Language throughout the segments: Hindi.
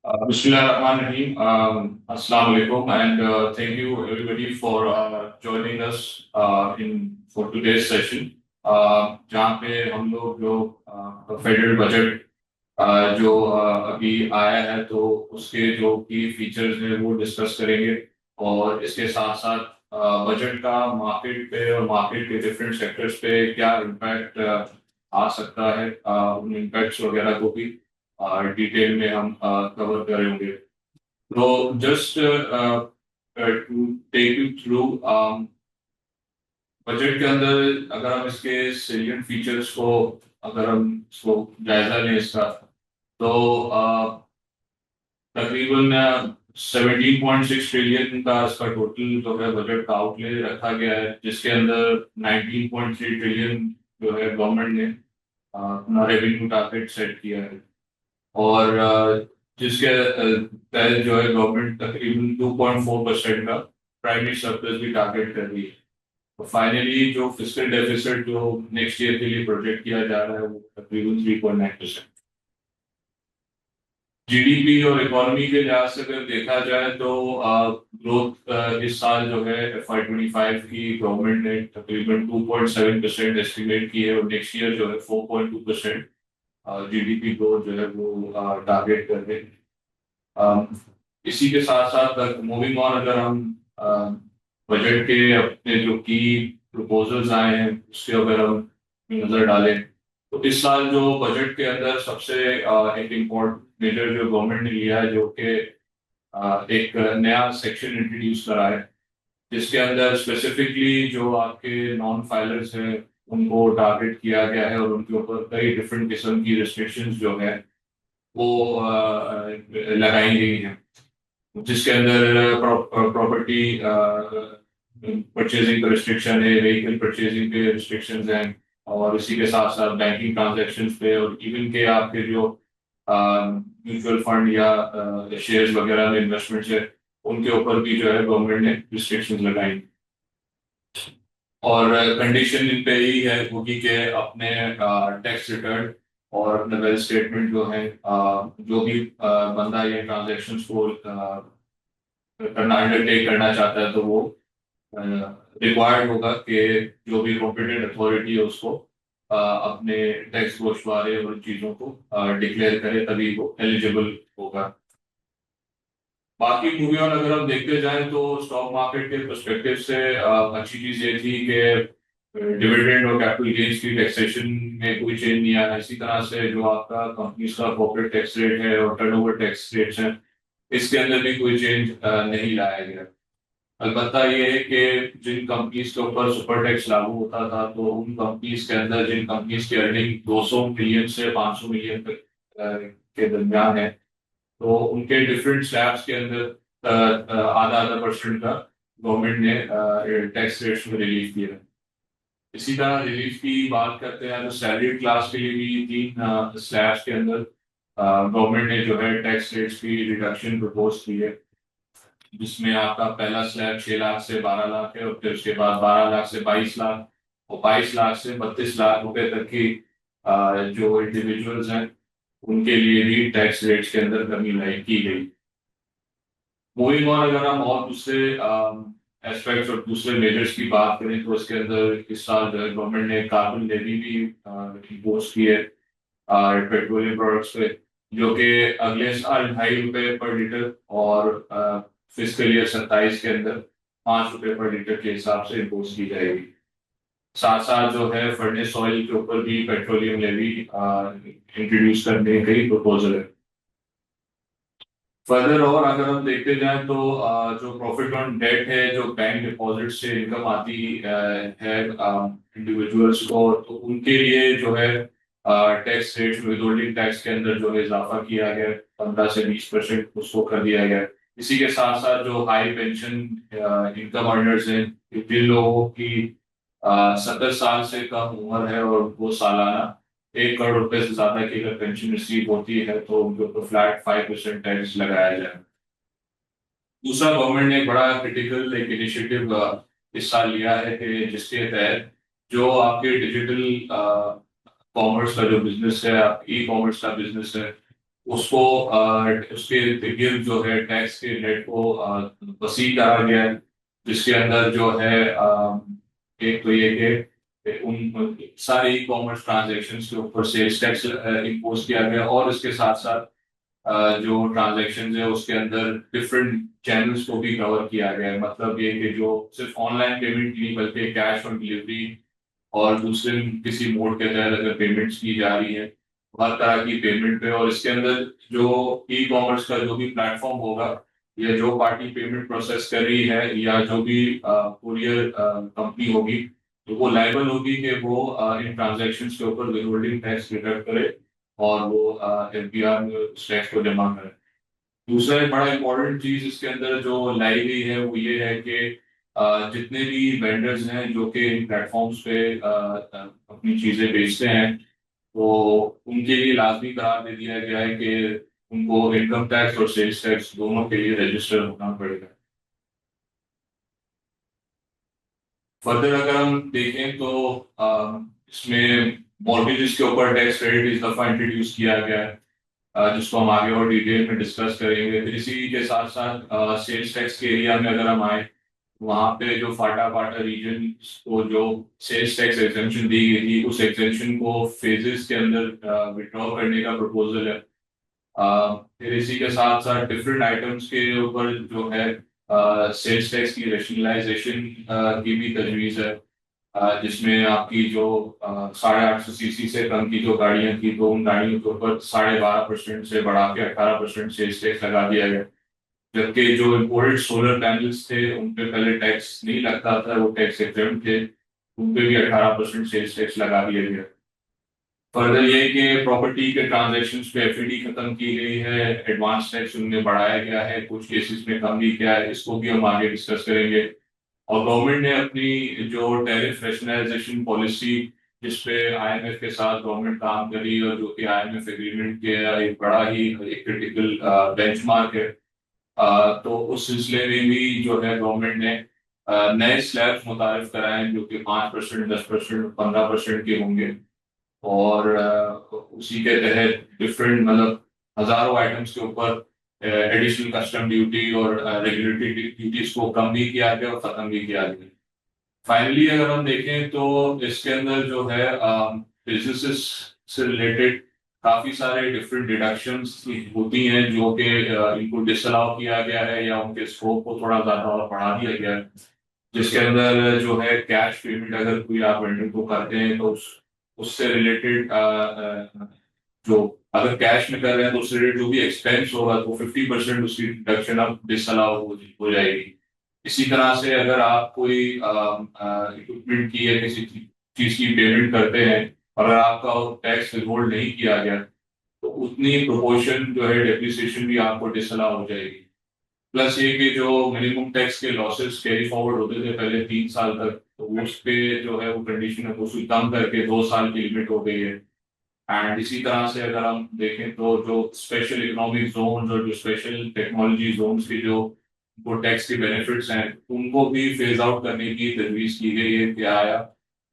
Bismillahirrahmanirrahim. Assalamu alaikum, and thank you everybody for joining us in for today's session. जहाँ पे हम लोग जो फेडरल बजट जो अभी आया है तो उसके जो की फीचर्स हैं वो डिस्कस करेंगे और इसके साथ साथ बजट का मार्केट पे और मार्केट के डिफरेंट सेक्टर्स पे क्या इम्पैक्ट आ सकता है, उन इम्पैक्ट्स वगैरह को भी डिटेल में हम कवर करेंगे। तो just to take you through budget के अंदर अगर हम इसके सेलिएंट फीचर्स को अगर हम इसको जायजा लें इसका तो तकरीबन 17.6 ट्रिलियन का इसका टोटल जो है बजट का आउटले रखा गया है, जिसके अंदर 19.3 ट्रिलियन जो है गवर्नमेंट ने अपना रेवेन्यू टारगेट सेट किया है और जिसके तहत जो है गवर्नमेंट तकरीबन 2.4% का प्राइमरी सरप्लस भी टारगेट कर रही है। तो फाइनली जो फिस्कल डेफिसिट जो नेक्स्ट ईयर के लिए प्रोजेक्ट किया जा रहा है वो तकरीबन 3.9%। जीडीपी और इकोनॉमी के लिहाज से अगर देखा जाए तो ग्रोथ इस साल जो है FY25 की गवर्नमेंट ने तकरीबन 2.7% एस्टिमेट की है और नेक्स्ट ईयर जो है 4.2% जीडीपी ग्रोथ जो है वो टारगेट कर रहे हैं। इसी के साथ साथ मूविंग ऑन, अगर हम बजट के अपने जो की प्रपोजल्स आए हैं उसके अगर हम नजर डालें तो इस साल जो बजट के अंदर सबसे एक इम्पोर्टेंट मेजर जो गवर्नमेंट ने लिया है जो कि एक नया सेक्शन इंट्रोड्यूस करा है, जिसके अंदर स्पेसिफिकली जो आपके नॉन फाइलर्स हैं उनको टारगेट किया गया है और उनके ऊपर कई डिफरेंट किस्म की रिस्ट्रिक्शंस जो है वो लगाई गई हैं, जिसके अंदर प्रॉपर्टी परचेजिंग का रिस्ट्रिक्शन है, व्हीकल परचेजिंग के रिस्ट्रिक्शंस हैं और इसी के साथ साथ बैंकिंग ट्रांजैक्शंस पे और इवन के आपके जो म्यूचुअल फंड या शेयर्स वगैरह में इन्वेस्टमेंट्स है उनके ऊपर भी जो है गवर्नमेंट ने रिस्ट्रिक्शंस लगाई। और कंडीशन इन पे ही है क्योंकि के अपने टैक्स रिटर्न और अपने वेल्थ स्टेटमेंट जो है जो भी बंदा ये ट्रांजेक्शन्स को करना अंडरटेक करना चाहता है तो वो रिक्वायर्ड होगा कि जो भी कॉम्पिटेंट अथॉरिटी है उसको अपने टैक्स गोशवारे और चीज़ों को डिक्लेयर करे, तभी वो एलिजिबल होगा। बाकी मूवी ऑन अगर हम देखते जाएं तो स्टॉक मार्केट के पर्सपेक्टिव से अच्छी चीज ये थी कि डिविडेंड और कैपिटल गेन्स की टैक्सेशन में कोई चेंज नहीं आया। इसी तरह से जो आपका कंपनीज का कॉर्पोरेट टैक्स रेट है और टर्नओवर टैक्स रेट्स हैं इसके अंदर भी कोई चेंज नहीं लाया गया। अलबत्ता ये है कि जिन कंपनीज के ऊपर सुपर टैक्स लागू होता था तो उन कंपनीज के अंदर जिन कंपनीज की अर्निंग 200 मिलियन से 500 मिलियन के दरमियान है तो उनके डिफरेंट स्लैब्स के अंदर आधा आधा परसेंट का गवर्नमेंट ने टैक्स रेट्स में रिलीफ दिया है। इसी तरह रिलीफ की बात करते हैं तो सैलरी क्लास के लिए भी 3 स्लैब्स के अंदर गवर्नमेंट ने जो है टैक्स रेट्स की रिडक्शन प्रपोज की है, जिसमें आपका पहला स्लैब 6 लाख से 12 लाख है और फिर उसके बाद 12 लाख से 22 लाख और 22 लाख से 32 लाख रुपए तक की जो इंडिविजुअल्स हैं उनके लिए भी टैक्स रेट्स के अंदर कमी लाई की गई। मूविंग ऑन, अगर हम और दूसरे एस्पेक्ट्स और दूसरे मेजर्स की बात करें तो इसके अंदर इस साल जो है गवर्नमेंट ने कार्बन लेवी भी इम्पोज की है पेट्रोलियम प्रोडक्ट्स पे, जो कि अगले साल ₹2.5 पर लीटर और फिस्कल ईयर 27 के अंदर ₹5 पर लीटर के हिसाब से इम्पोज की जाएगी। साथ साथ जो है फर्नेस ऑयल के ऊपर भी पेट्रोलियम लेवी इंट्रोड्यूस करने का ही प्रपोजल है। फर्दर और अगर हम देखते जाएं तो जो प्रॉफिट ऑन डेट है, जो बैंक डिपॉजिट से इनकम आती है इंडिविजुअल्स को, तो उनके लिए जो है टैक्स रेट विदहोल्डिंग टैक्स के अंदर जो है इजाफा किया गया, 15 से 20% उसको कर दिया गया। इसी के साथ साथ जो हाई पेंशन इनकम अर्नर्स हैं, जिन लोगों की 70 साल से कम उम्र है और वो सालाना 1 करोड़ रुपए से ज्यादा की अगर पेंशन रिसीव होती है तो उनके ऊपर फ्लैट 5% टैक्स लगाया जाए। दूसरा, गवर्नमेंट ने एक बड़ा क्रिटिकल एक इनिशिएटिव इस साल लिया है कि जिसके तहत जो आपके डिजिटल कॉमर्स का जो बिजनेस है, ई कॉमर्स का बिजनेस है, उसको उसके गिर्द जो है टैक्स के रेट को वसी करा गया है, जिसके अंदर जो है एक तो ये कि उन सारे ई कॉमर्स ट्रांजेक्शन के ऊपर सेल्स टैक्स इम्पोज किया गया, और इसके साथ साथ जो ट्रांजेक्शन है उसके अंदर डिफरेंट चैनल्स को भी कवर किया गया है। मतलब ये कि जो सिर्फ ऑनलाइन पेमेंट नहीं बल्कि कैश ऑन डिलीवरी और दूसरे किसी मोड के तहत अगर पेमेंट्स की जा रही है, हर तरह की पेमेंट पे। और इसके अंदर जो ई कॉमर्स का जो भी प्लेटफॉर्म होगा, या जो पार्टी पेमेंट प्रोसेस कर रही है, या जो भी कुरियर कंपनी होगी, तो वो लायबल होगी कि वो इन ट्रांजेक्शन के ऊपर विदहोल्डिंग टैक्स डिडक्ट करे और वो एफबीआर में उस टैक्स को जमा करे। दूसरा एक बड़ा इंपॉर्टेंट चीज इसके अंदर जो लाई गई है वो ये है कि जितने भी वेंडर्स हैं जो कि इन प्लेटफॉर्म्स पे अपनी चीजें बेचते हैं, तो उनके लिए लाजमी करार दे दिया गया है कि उनको इनकम टैक्स और सेल्स टैक्स दोनों के लिए रजिस्टर होना पड़ेगा। फर्दर अगर हम देखें तो इसमें मॉर्गेजेस के ऊपर टैक्स क्रेडिट इस दफा इंट्रोड्यूस किया गया है, जिसको हम आगे और डिटेल में डिस्कस करेंगे। फिर इसी के साथ साथ सेल्स टैक्स के एरिया में अगर हम आए, वहाँ पे जो फाटा फाटा रीजन को जो सेल्स टैक्स एग्जेम्पशन दी गई थी, उस एग्जेम्पशन को फेजेस के अंदर विड्रॉ करने का प्रपोजल है। फिर इसी के साथ साथ डिफरेंट आइटम्स के ऊपर जो है सेल्स टैक्स की रेशनलाइजेशन की भी तजवीज है, जिसमें आपकी जो 850 सीसी से कम की जो गाड़ियां थी, तो उन गाड़ियों के ऊपर 12.5% से बढ़ा के 18% सेल्स टैक्स लगा दिया गया। जबकि जो इम्पोर्टेड सोलर पैनल्स थे उन पे पहले टैक्स नहीं लगता था, वो टैक्स एग्जेम्प्ट थे, उन पे भी 18% सेल्स टैक्स लगा दिया गया। फर्दर ये कि प्रॉपर्टी के ट्रांजैक्शन पे एफईडी खत्म की गई है, एडवांस टैक्स उनमें बढ़ाया गया है, कुछ केसेस में कम भी किया है, इसको भी हम आगे डिस्कस करेंगे। और गवर्नमेंट ने अपनी जो टैरिफ रैशनलाइजेशन पॉलिसी, जिस पे आईएमएफ के साथ गवर्नमेंट काम करी, और जो कि आईएमएफ एग्रीमेंट के एक बड़ा ही एक क्रिटिकल बेंचमार्क है, तो उस सिलसिले में भी जो है गवर्नमेंट ने नए स्लैब्स मुतारिफ कराए, जो कि 5%, 10%, 15% के होंगे। और उसी के तहत डिफरेंट मतलब हजारों आइटम्स के ऊपर एडिशनल कस्टम ड्यूटी और रेगुलेटरी ड्यूटीज को कम भी किया गया और खत्म भी किया गया। फाइनली अगर हम देखें तो इसके अंदर जो है बिजनेसेस से रिलेटेड काफी सारे डिफरेंट डिडक्शंस होती हैं, जो कि इनको डिसअलाउ किया गया है या उनके स्कोप को थोड़ा ज्यादा और बढ़ा दिया गया है। जिसके अंदर जो है कैश पेमेंट अगर कोई आप वेंडर को करते हैं, तो उससे रिलेटेड जो अगर कैश में कर रहे हैं तो उससे रिलेटेड जो भी एक्सपेंस होगा, तो 50% उसकी डिडक्शन अब डिसअलाउ हो जाएगी। इसी तरह से अगर आप कोई इक्विपमेंट की या किसी चीज की पेमेंट करते हैं, अगर आपका टैक्स विथहोल्ड नहीं किया गया, तो उतनी प्रोपोर्शन जो है डेप्रिसिएशन भी आपको डिसअलाउ हो जाएगी। प्लस ये कि जो मिनिमम टैक्स के लॉसेस कैरी फॉरवर्ड होते थे पहले 3 साल तक, तो उस पे जो है वो कंडीशन है उसको कम करके 2 साल की लिमिट हो गई है। एंड इसी तरह से अगर हम देखें तो जो स्पेशल इकोनॉमिक जोन और जो स्पेशल टेक्नोलॉजी जोन्स की जो वो टैक्स के बेनिफिट्स हैं, उनको भी फेज आउट करने की तजवीज की गई है कि आया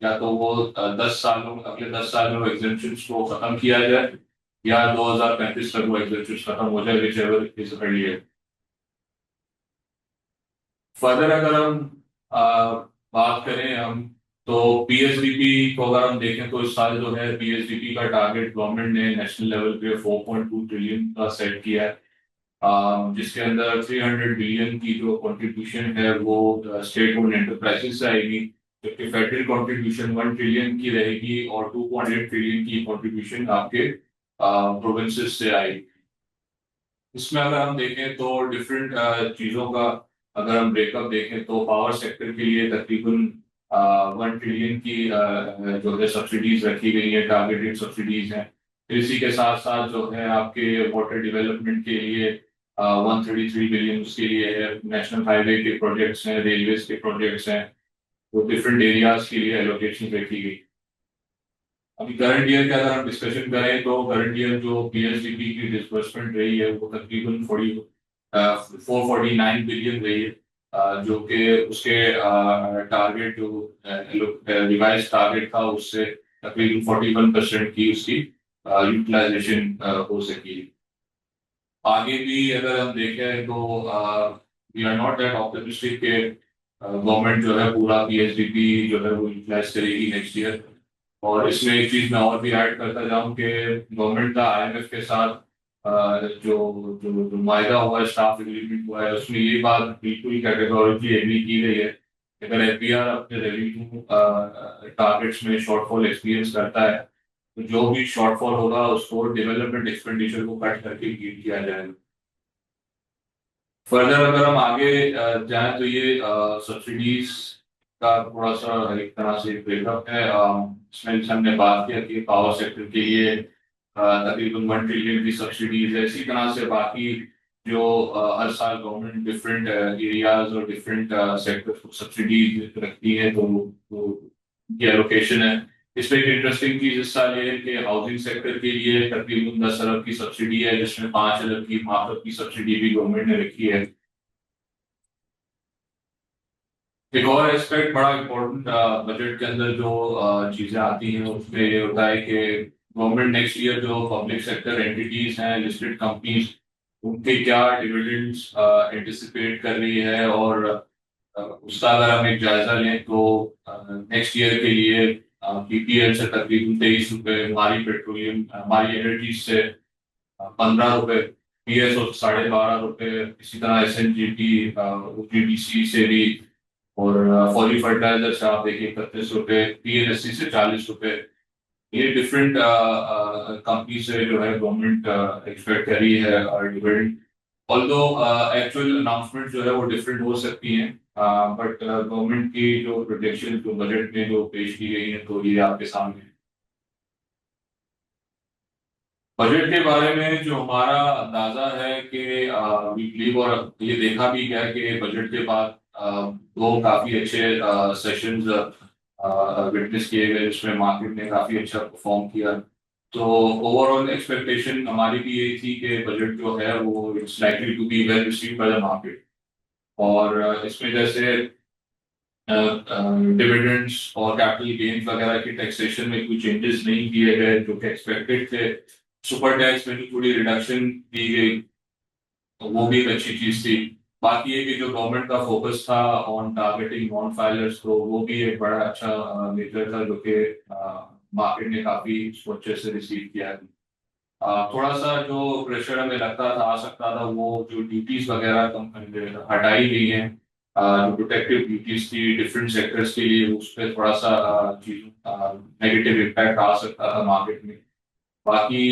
या तो वो 10 सालों अगले 10 साल में वो एग्जेम्पशन को खत्म किया जाए, या 2035 तक वो एग्जेम्पशन खत्म हो जाए, which ever is earlier. Further अगर हम बात करें हम, तो पीएसडीपी को अगर हम देखें तो इस साल जो है पीएसडीपी का टारगेट गवर्नमेंट ने नेशनल लेवल पे 4.2 ट्रिलियन का सेट किया है, जिसके अंदर 300 बिलियन की जो कंट्रीब्यूशन है वो स्टेट ओन्ड एंटरप्राइजेस से आएगी, जबकि फेडरल कंट्रीब्यूशन 1 ट्रिलियन की रहेगी और 2.8 ट्रिलियन की कंट्रीब्यूशन आपके प्रोविंसेस से आएगी। इसमें अगर हम देखें तो डिफरेंट चीज़ों का अगर हम ब्रेकअप देखें, तो पावर सेक्टर के लिए तकरीबन 1 ट्रिलियन की जो है सब्सिडीज रखी गई है, टारगेटेड सब्सिडीज हैं। फिर इसी के साथ साथ जो है आपके वाटर डेवलपमेंट के लिए 133 बिलियन उसके लिए है, नेशनल हाईवे के प्रोजेक्ट्स हैं, रेलवेज के प्रोजेक्ट्स हैं, तो डिफरेंट एरियाज के लिए एलोकेशन रखी गई। अभी करंट ईयर का अगर हम डिस्कशन करें, तो करंट ईयर जो पीएसडीपी की डिसबर्समेंट रही है वो तकरीबन 449 बिलियन रही है, जो कि उसके टारगेट जो रिवाइज टारगेट था उससे तकरीबन 41% की उसकी यूटिलाइजेशन हो सकी। आगे भी अगर हम देखें तो we are not that optimistic के गवर्नमेंट जो है पूरा पीएसडीपी जो है वो यूटिलाइज करेगी नेक्स्ट ईयर। और इसमें एक चीज मैं और भी ऐड करता जाऊं कि गवर्नमेंट का आईएमएफ के साथ जो जो जो मायदा हुआ है, स्टाफ एग्रीमेंट हुआ है, उसमें ये बात बिल्कुल कैटेगोरिकली एग्री की गई है कि अगर एफबीआर अपने रेवेन्यू टारगेट्स में शॉर्टफॉल एक्सपीरियंस करता है तो जो भी शॉर्टफॉल होगा उसको डेवलपमेंट एक्सपेंडिचर को कट करके मीट किया जाएगा। फर्दर अगर हम आगे जाएं तो ये सब्सिडीज का थोड़ा सा एक तरह से ब्रेकअप है। इसमें जैसे हमने बात किया कि पावर सेक्टर के लिए तकरीबन 1 ट्रिलियन की सब्सिडीज है। इसी तरह से बाकी जो हर साल गवर्नमेंट डिफरेंट एरियाज और डिफरेंट सेक्टर्स को सब्सिडीज रखती है, तो ये एलोकेशन है। इसमें एक इंटरेस्टिंग चीज इस साल ये है कि हाउसिंग सेक्टर के लिए तकरीबन 10 अरब की सब्सिडी है, जिसमें 5 अरब की मार्कअप की सब्सिडी भी गवर्नमेंट ने रखी है। एक और एस्पेक्ट बड़ा इम्पोर्टेंट बजट के अंदर जो चीजें आती हैं उसमें ये होता है कि गवर्नमेंट नेक्स्ट ईयर जो पब्लिक सेक्टर एंटिटीज हैं, लिस्टेड कंपनीज, उनके क्या डिविडेंड्स एंटिसिपेट कर रही है। और उसका अगर हम एक जायजा लें तो नेक्स्ट ईयर के लिए पीपीएल से तकरीबन 23 रुपए, हमारी पेट्रोलियम हमारी एनर्जी से 15 रुपए, पीएसओ 12.5 रुपए, इसी तरह एसएनजीटी ओजीडीसी से भी, और फॉली फर्टिलाइजर से आप देखिए 31 रुपए, पीएनएससी से 40 रुपए। ये डिफरेंट कंपनी से जो है गवर्नमेंट एक्सपेक्ट कर रही है डिविडेंड। ऑल्दो एक्चुअल अनाउंसमेंट जो है वो डिफरेंट हो सकती हैं, बट गवर्नमेंट की जो प्रोजेक्शन जो बजट में जो पेश की गई है तो ये आपके सामने है। बजट के बारे में जो हमारा अंदाजा है कि वी बिलीव, और ये देखा भी गया कि बजट के बाद दो काफी अच्छे सेशंस विटनेस किए गए जिसमें मार्केट ने काफी अच्छा परफॉर्म किया। तो ओवरऑल एक्सपेक्टेशन हमारी भी यही थी कि बजट जो है वो it's likely to be well received by the market. और इसमें जैसे डिविडेंड्स और कैपिटल गेन्स वगैरह की टैक्सेशन में कोई चेंजेस नहीं किए गए जो कि एक्सपेक्टेड थे। सुपर टैक्स में भी थोड़ी रिडक्शन दी गई, तो वो भी एक अच्छी चीज थी। बाकी ये कि जो गवर्नमेंट का फोकस था ऑन टारगेटिंग नॉन फाइलर्स को, वो भी एक बड़ा अच्छा मेजर था जो कि मार्केट ने काफी उसको अच्छे से रिसीव किया है। थोड़ा सा जो प्रेशर हमें लगता था आ सकता था वो जो ड्यूटीज वगैरह हटाई गई हैं, जो प्रोटेक्टिव ड्यूटीज थी डिफरेंट सेक्टर्स के लिए, उस पर थोड़ा सा चीजों नेगेटिव इम्पैक्ट आ सकता था मार्केट में। बाकी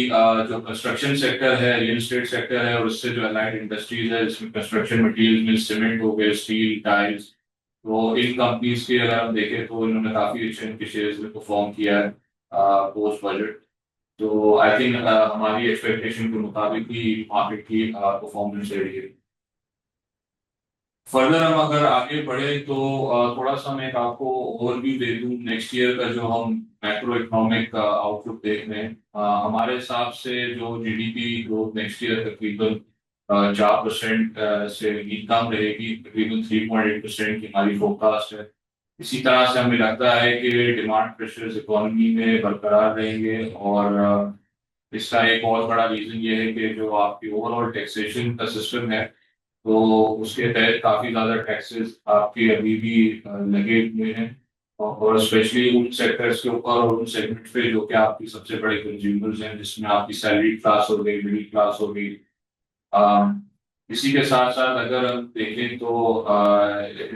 जो कंस्ट्रक्शन सेक्टर है, रियल एस्टेट सेक्टर है, और उससे जो अलाइड इंडस्ट्रीज है जिसमें कंस्ट्रक्शन मटेरियल में सीमेंट हो गए, स्टील, टाइल्स, तो इन कंपनीज के अगर हम देखें तो इन्होंने काफी अच्छे इनके शेयर्स में परफॉर्म किया है पोस्ट बजट। तो आई थिंक हमारी एक्सपेक्टेशन के मुताबिक ही मार्केट की परफॉर्मेंस रही है। फर्दर हम अगर आगे बढ़े तो थोड़ा सा मैं एक आपको ओवरव्यू दे दूं नेक्स्ट ईयर का जो हम मैक्रो इकोनॉमिक आउटलुक देख रहे हैं। हमारे हिसाब से जो जीडीपी ग्रोथ नेक्स्ट ईयर तकरीबन 4% से भी कम रहेगी, तकरीबन 3.8% की हमारी फोरकास्ट है। इसी तरह से हमें लगता है कि डिमांड प्रेशर्स इकोनॉमी में बरकरार रहेंगे। और इसका एक बहुत बड़ा रीजन ये है कि जो आपकी ओवरऑल टैक्सेशन का सिस्टम है, तो उसके तहत काफी ज्यादा टैक्सेस आपके अभी भी लगे हुए हैं। और स्पेशली उन सेक्टर्स के ऊपर और उन सेगमेंट्स पे जो कि आपकी सबसे बड़े कंज्यूमर्स हैं, जिसमें आपकी सैलरी क्लास हो गई, मिडिल क्लास हो गई। अम, इसी के साथ साथ अगर हम देखें तो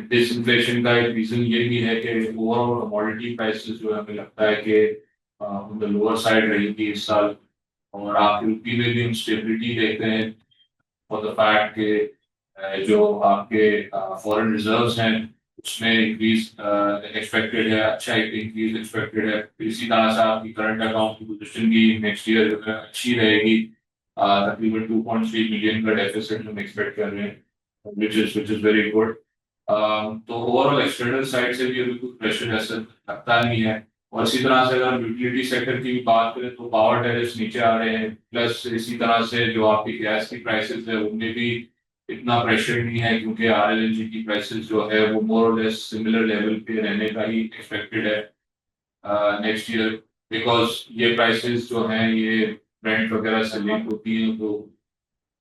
डिसइंफ्लेशन का एक रीजन ये भी है कि ओवरऑल कमोडिटी प्राइसेस जो है हमें लगता है कि ऑन द लोअर साइड रहेगी इस साल। और आप यूपी में भी हम स्टेबिलिटी देखते हैं फॉर द फैक्ट के जो आपके फॉरेन रिजर्व्स हैं उसमें इंक्रीज एक्सपेक्टेड है, अच्छा एक इंक्रीज एक्सपेक्टेड है। इसी तरह से आपकी करंट अकाउंट की पोजीशन भी नेक्स्ट ईयर जो है अच्छी रहेगी। तकरीबन 2.3 मिलियन का डेफिसिट हम एक्सपेक्ट कर रहे हैं, विच इज वेरी गुड। तो ओवरऑल एक्सटर्नल साइड से भी अभी कुछ प्रेशर ऐसा लगता नहीं है। और इसी तरह से अगर हम यूटिलिटी सेक्टर की भी बात करें तो पावर टैरिफ्स नीचे आ रहे हैं, प्लस इसी तरह से जो आपकी गैस की प्राइसेस है उनमें भी इतना प्रेशर नहीं है, क्योंकि आरएलएनजी की प्राइसेस जो है वो मोर और लेस सिमिलर लेवल पे रहने का ही एक्सपेक्टेड है नेक्स्ट ईयर। बिकॉज ये प्राइसेस जो हैं ये ब्रेंट वगैरह से लिंक होती हैं, तो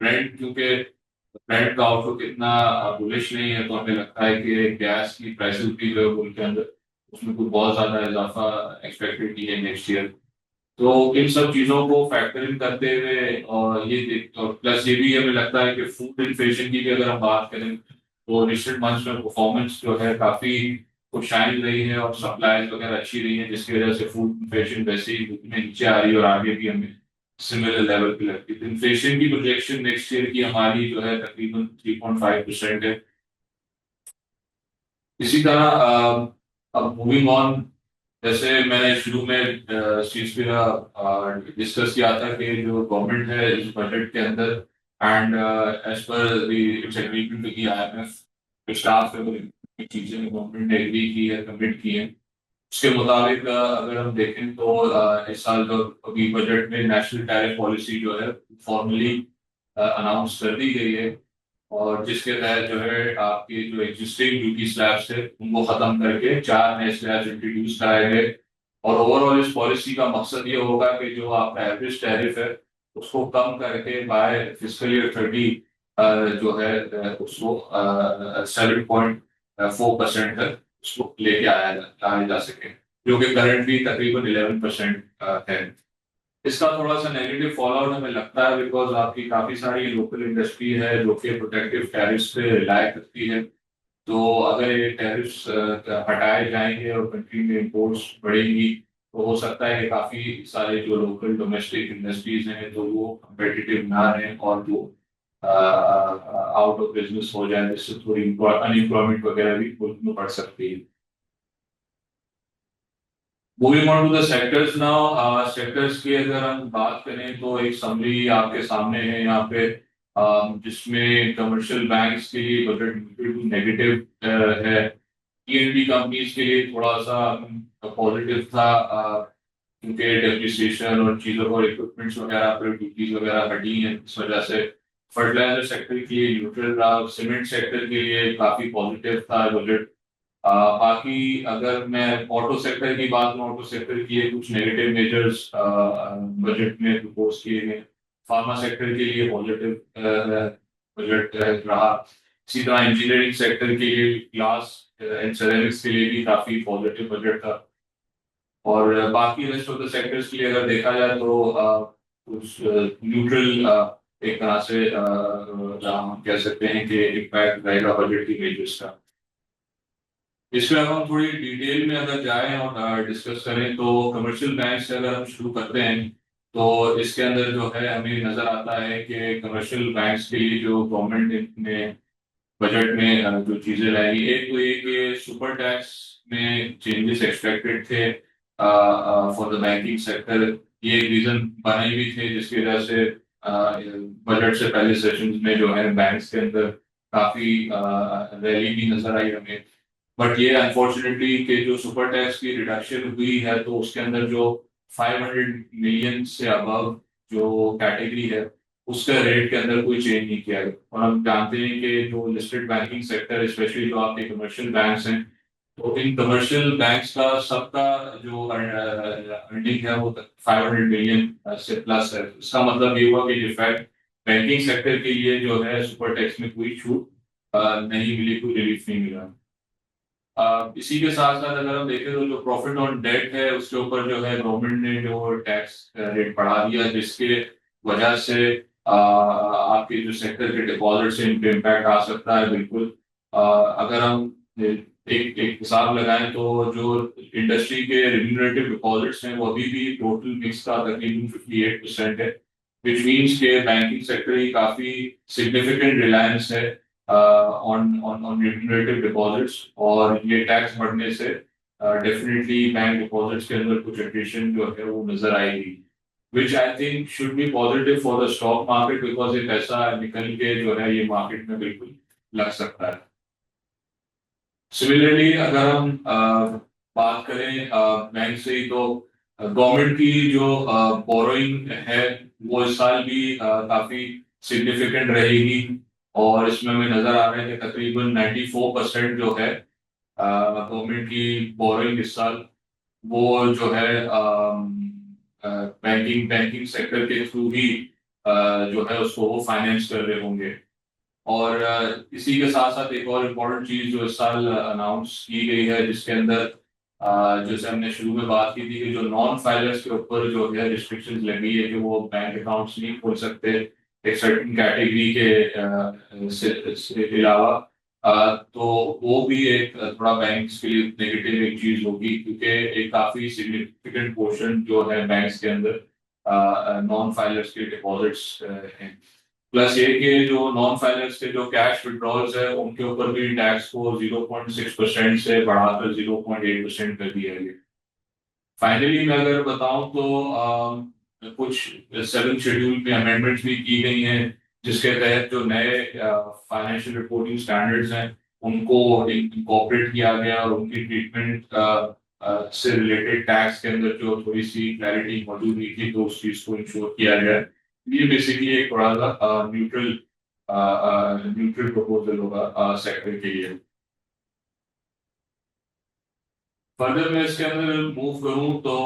ब्रेंट क्योंकि ब्रेंट का आउटलुक इतना बुलिश नहीं है, तो हमें लगता है कि गैस की प्राइसेस भी जो है मुल्क के अंदर उसमें कुछ बहुत ज्यादा इजाफा एक्सपेक्टेड नहीं है नेक्स्ट ईयर। तो इन सब चीजों को फैक्टर इन करते हुए और ये और प्लस ये भी हमें लगता है कि फूड इन्फ्लेशन की भी अगर हम बात करें तो रिसेंट मंथ्स में परफॉर्मेंस जो है काफी खुशहाल रही है और सप्लाईज वगैरह अच्छी रही है, जिसकी वजह से फूड इन्फ्लेशन वैसे ही में नीचे आ रही है और आगे भी हमें सिमिलर लेवल पे लगती है। तो इन्फ्लेशन की प्रोजेक्शन नेक्स्ट ईयर की हमारी जो है तकरीबन 3.5% है। इसी तरह अब मूविंग ऑन, जैसे मैंने शुरू में इस चीज पे डिस्कस किया था कि जो गवर्नमेंट है इस बजट के अंदर and as per its agreement with the IMF staff है, वो चीजें गवर्नमेंट ने एग्री की है, कमिट की है। उसके मुताबिक अगर हम देखें तो इस साल जो अभी बजट में नेशनल टैरिफ पॉलिसी जो है फॉर्मली अनाउंस कर दी गई है, और जिसके तहत जो है आपकी जो एग्जिस्टिंग ड्यूटी स्लैब्स थे उनको खत्म करके 4 नए स्लैब्स इंट्रोड्यूस कराए गए। और ओवरऑल इस पॉलिसी का मकसद ये होगा कि जो आपका एवरेज टैरिफ है उसको कम करके बाय फिस्कल ईयर 30 जो है उसको 7.4% तक उसको लेके आया जा सके, जो कि करंटली तकरीबन 11% है। इसका थोड़ा सा नेगेटिव फॉल आउट हमें लगता है बिकॉज आपकी काफी सारी लोकल इंडस्ट्री है जो कि प्रोटेक्टिव टैरिफ्स पे रिलाय करती है। तो अगर ये टैरिफ्स हटाए जाएंगे और कंट्री में इंपोर्ट्स बढ़ेंगी तो हो सकता है कि काफी सारे जो लोकल डोमेस्टिक इंडस्ट्रीज हैं तो वो कम्पिटिटिव ना रहें और वो आउट ऑफ बिजनेस हो जाए, जिससे थोड़ी अनएम्प्लॉयमेंट वगैरह भी मुल्क में बढ़ सकती है। Moving on to the sectors now, sectors की अगर हम बात करें तो एक समरी आपके सामने है यहाँ पे, जिसमें कमर्शियल बैंक्स के लिए बजट नेगेटिव है। पीएनबी कंपनीज के लिए थोड़ा सा पॉजिटिव था, क्योंकि डेप्रिसिएशन और चीजों और इक्विपमेंट्स वगैरह पर ड्यूटीज वगैरह हटी हैं, इस वजह से फर्टिलाइजर सेक्टर के लिए न्यूट्रल रहा। सीमेंट सेक्टर के लिए काफी पॉजिटिव था बजट। बाकी अगर मैं ऑटो सेक्टर की बात करूं, ऑटो सेक्टर की कुछ नेगेटिव मेजर्स बजट में प्रपोज किए गए। फार्मा सेक्टर के लिए पॉजिटिव बजट रहा। इसी तरह इंजीनियरिंग सेक्टर के लिए ग्लास एंड सेरेमिक्स के लिए भी काफी पॉजिटिव बजट था। और बाकी रेस्ट ऑफ द सेक्टर्स के लिए अगर देखा जाए तो कुछ न्यूट्रल एक तरह से हम कह सकते हैं कि इम्पैक्ट रहेगा बजट की मेजर्स का। इसमें अब हम थोड़ी डिटेल में अगर जाएं और डिस्कस करें तो कमर्शियल बैंक से अगर हम शुरू करते हैं तो इसके अंदर जो है हमें नजर आता है कि कमर्शियल बैंक्स के लिए जो गवर्नमेंट ने बजट में जो चीजें लाई, एक तो ये कि सुपर टैक्स में चेंजेस एक्सपेक्टेड थे फॉर द बैंकिंग सेक्टर। ये एक रीजन बनाई भी थे जिसकी वजह से बजट से पहले सेशन में जो है बैंक्स के अंदर काफी रैली भी नजर आई हमें। बट ये अनफॉर्चुनेटली कि जो सुपर टैक्स की रिडक्शन हुई है तो उसके अंदर जो 500 मिलियन से अबव जो कैटेगरी है उसका रेट के अंदर कोई चेंज नहीं किया गया। और हम जानते हैं कि जो लिस्टेड बैंकिंग सेक्टर स्पेशली जो आपके कमर्शियल बैंक्स हैं, तो इन कमर्शियल बैंक्स का सबका जो अर्निंग है वो 500 मिलियन से प्लस है। इसका मतलब ये हुआ कि इफेक्ट बैंकिंग सेक्टर के लिए जो है सुपर टैक्स में कोई छूट नहीं मिली, कोई रिलीफ नहीं मिला। इसी के साथ साथ अगर हम देखें तो जो प्रॉफिट ऑन डेट है उसके ऊपर जो है गवर्नमेंट ने जो टैक्स रेट बढ़ा दिया, जिसके वजह से आपके जो सेक्टर के डिपॉजिट से इनपे इम्पैक्ट आ सकता है बिल्कुल। अगर हम एक हिसाब लगाएं तो जो इंडस्ट्री के रिम्यूनरेटिव डिपॉजिट्स हैं वो अभी भी टोटल मिक्स का तकरीबन 58% है, विच मीन्स के बैंकिंग सेक्टर की काफी सिग्निफिकेंट रिलायंस है ऑन रिम्यूनरेटिव डिपॉजिट्स। और ये टैक्स बढ़ने से डेफिनेटली बैंक डिपॉजिट्स के अंदर कुछ एट्रिशन जो है वो नजर आएगी, which I think should be positive for the stock market because ये पैसा निकल के जो है ये मार्केट में बिल्कुल लग सकता है। सिमिलरली अगर हम बात करें बैंक से ही, तो गवर्नमेंट की जो बोरोइंग है वो इस साल भी काफी सिग्निफिकेंट रहेगी। और इसमें हमें नजर आ रहा है कि तकरीबन 94% जो है गवर्नमेंट की बोरोइंग इस साल वो जो है बैंकिंग बैंकिंग सेक्टर के थ्रू ही जो है उसको वो फाइनेंस कर रहे होंगे। और इसी के साथ साथ एक और इम्पोर्टेंट चीज जो इस साल अनाउंस की गई है, जिसके अंदर जैसे हमने शुरू में बात की थी कि जो नॉन फाइलर्स के ऊपर जो है रिस्ट्रिक्शंस लगी है कि वो बैंक अकाउंट्स नहीं खोल सकते एक सर्टेन कैटेगरी के से अलावा। तो वो भी एक थोड़ा बैंक्स के लिए नेगेटिव एक चीज होगी, क्योंकि एक काफी सिग्निफिकेंट पोर्शन जो है बैंक्स के अंदर नॉन फाइलर्स के डिपॉजिट्स हैं। प्लस ये कि जो नॉन फाइनेंस के जो कैश विड्रॉल्स है उनके ऊपर भी टैक्स को 0.6% से बढ़ाकर 0.8% कर दिया गया। फाइनली मैं अगर बताऊं तो कुछ 7 शेड्यूल में अमेंडमेंट्स भी की गई हैं, जिसके तहत जो नए फाइनेंशियल रिपोर्टिंग स्टैंडर्ड्स हैं उनको इनकॉर्पोरेट किया गया और उनकी ट्रीटमेंट से रिलेटेड टैक्स के अंदर जो थोड़ी सी क्लैरिटी मौजूद हुई थी तो उस चीज को इंश्योर किया गया। ये बेसिकली एक थोड़ा सा न्यूट्रल न्यूट्रल प्रपोजल होगा सेक्टर के लिए। फर्दर मैं इसके अंदर मूव करूं तो